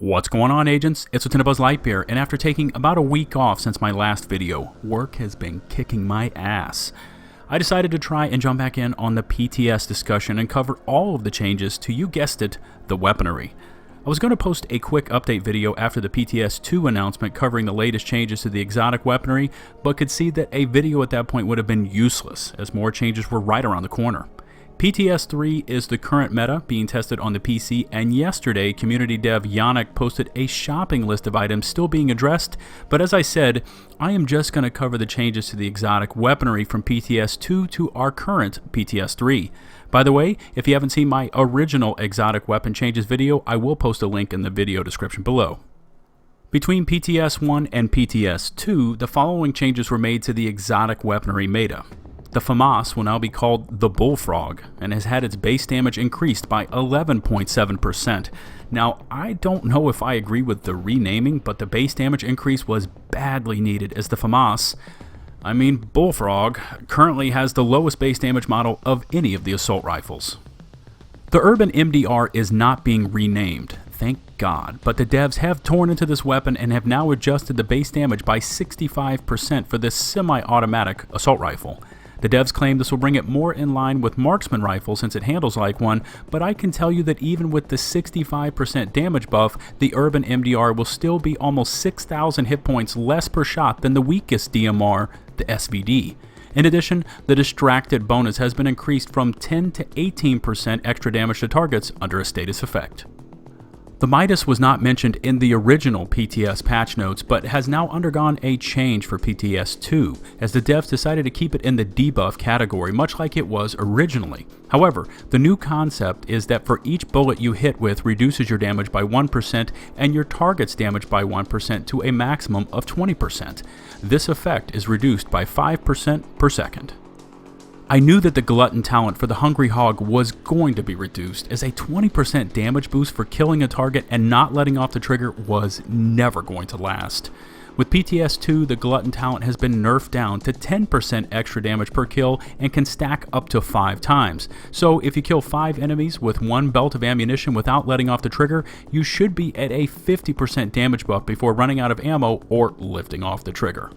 What's going on, agents? It's LtBuzzLitebeer, and after taking about a week off since my last video, work has been kicking my ass. I decided to try and jump back in on the PTS discussion and cover all of the changes to, you guessed it, the weaponry. I was going to post a quick update video after the PTS 2 announcement covering the latest changes to the exotic weaponry, but could see that a video at that point would have been useless, as more changes were right around the corner. PTS 3 is the current meta being tested on the PC, and yesterday community dev Yannick posted a shopping list of items still being addressed, but as I said, I am just going to cover the changes to the exotic weaponry from PTS 2 to our current PTS 3. By the way, if you haven't seen my original exotic weapon changes video, I will post a link in the video description below. Between PTS 1 and PTS 2, the following changes were made to the exotic weaponry meta. The FAMAS will now be called the Bullfrog and has had its base damage increased by 11.7%. Now, I don't know if I agree with the renaming, but the base damage increase was badly needed as the FAMAS, Bullfrog, currently has the lowest base damage model of any of the assault rifles. The Urban MDR is not being renamed, thank God, but the devs have torn into this weapon and have now adjusted the base damage by 65% for this semi-automatic assault rifle. The devs claim this will bring it more in line with marksman rifle since it handles like one, but I can tell you that even with the 65% damage buff, the Urban MDR will still be almost 6,000 hit points less per shot than the weakest DMR, the SVD. In addition, the distracted bonus has been increased from 10 to 18% extra damage to targets under a status effect. The Midas was not mentioned in the original PTS patch notes, but has now undergone a change for PTS 2, as the devs decided to keep it in the debuff category, much like it was originally. However, the new concept is that for each bullet you hit with reduces your damage by 1% and your target's damage by 1% to a maximum of 20%. This effect is reduced by 5% per second. I knew that the glutton talent for the Hungry Hog was going to be reduced, as a 20% damage boost for killing a target and not letting off the trigger was never going to last. With PTS 2, the glutton talent has been nerfed down to 10% extra damage per kill and can stack up to 5 times. So if you kill 5 enemies with 1 belt of ammunition without letting off the trigger, you should be at a 50% damage buff before running out of ammo or lifting off the trigger.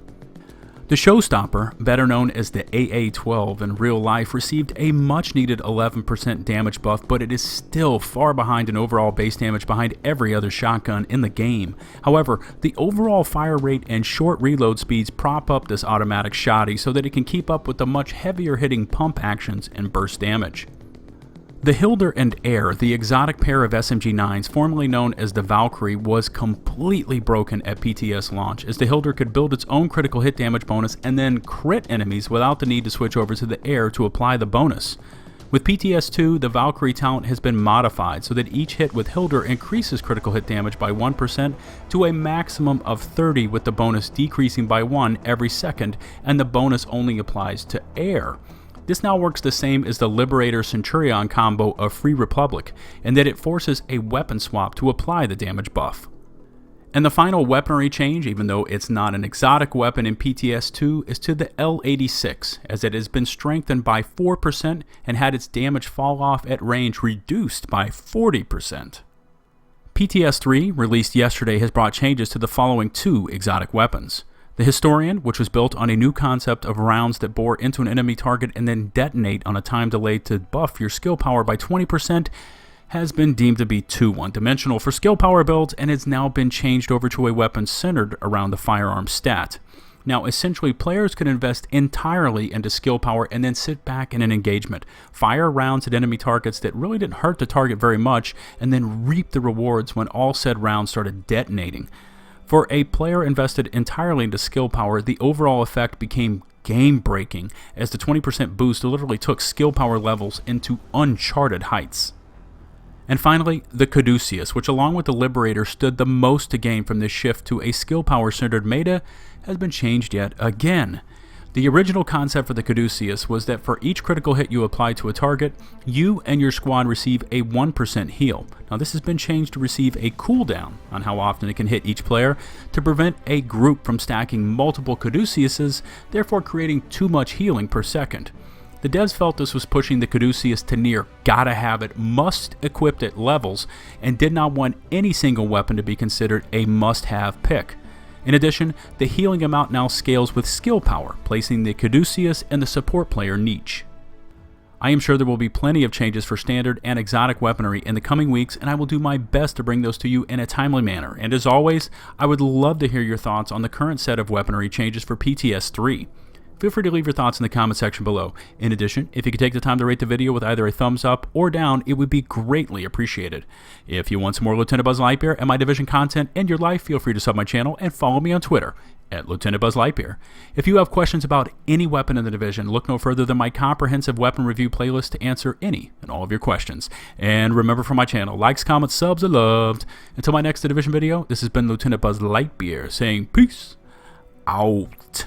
The Showstopper, better known as the AA-12 in real life, received a much-needed 11% damage buff, but it is still far behind in overall base damage behind every other shotgun in the game. However, the overall fire rate and short reload speeds prop up this automatic shotty so that it can keep up with the much heavier-hitting pump actions and burst damage. The Hilder and Air, the exotic pair of SMG9s formerly known as the Valkyrie, was completely broken at PTS launch, as the Hilder could build its own critical hit damage bonus and then crit enemies without the need to switch over to the Air to apply the bonus. With PTS 2, the Valkyrie talent has been modified so that each hit with Hilder increases critical hit damage by 1% to a maximum of 30, with the bonus decreasing by 1 every second, and the bonus only applies to Air. This now works the same as the Liberator-Centurion combo of Free Republic, in that it forces a weapon swap to apply the damage buff. And the final weaponry change, even though it's not an exotic weapon in PTS 2, is to the L86, as it has been strengthened by 4% and had its damage fall off at range reduced by 40%. PTS 3, released yesterday, has brought changes to the following 2 exotic weapons. The Historian, which was built on a new concept of rounds that bore into an enemy target and then detonate on a time delay to buff your skill power by 20%, has been deemed to be too one-dimensional for skill power builds and has now been changed over to a weapon centered around the firearm stat. Now, essentially, players could invest entirely into skill power and then sit back in an engagement, fire rounds at enemy targets that really didn't hurt the target very much, and then reap the rewards when all said rounds started detonating. For a player invested entirely into skill power, the overall effect became game-breaking, as the 20% boost literally took skill power levels into uncharted heights. And finally, the Caduceus, which along with the Liberator stood the most to gain from this shift to a skill power-centered meta, has been changed yet again. The original concept for the Caduceus was that for each critical hit you apply to a target, you and your squad receive a 1% heal. Now this has been changed to receive a cooldown on how often it can hit each player to prevent a group from stacking multiple Caduceuses, therefore creating too much healing per second. The devs felt this was pushing the Caduceus to near gotta have it, must equip it levels, and did not want any single weapon to be considered a must have pick. In addition, the healing amount now scales with skill power, placing the Caduceus in the support player niche. I am sure there will be plenty of changes for standard and exotic weaponry in the coming weeks, and I will do my best to bring those to you in a timely manner. And as always, I would love to hear your thoughts on the current set of weaponry changes for PTS 3. Feel free to leave your thoughts in the comment section below. In addition, if you could take the time to rate the video with either a thumbs up or down, it would be greatly appreciated. If you want some more LtBuzzLitebeer and my division content in your life, feel free to sub my channel and follow me on Twitter at LtBuzzLitebeer. If you have questions about any weapon in the division, look no further than my comprehensive weapon review playlist to answer any and all of your questions. And remember, from my channel, likes, comments, subs are loved. Until my next division video, this has been LtBuzzLitebeer saying peace out.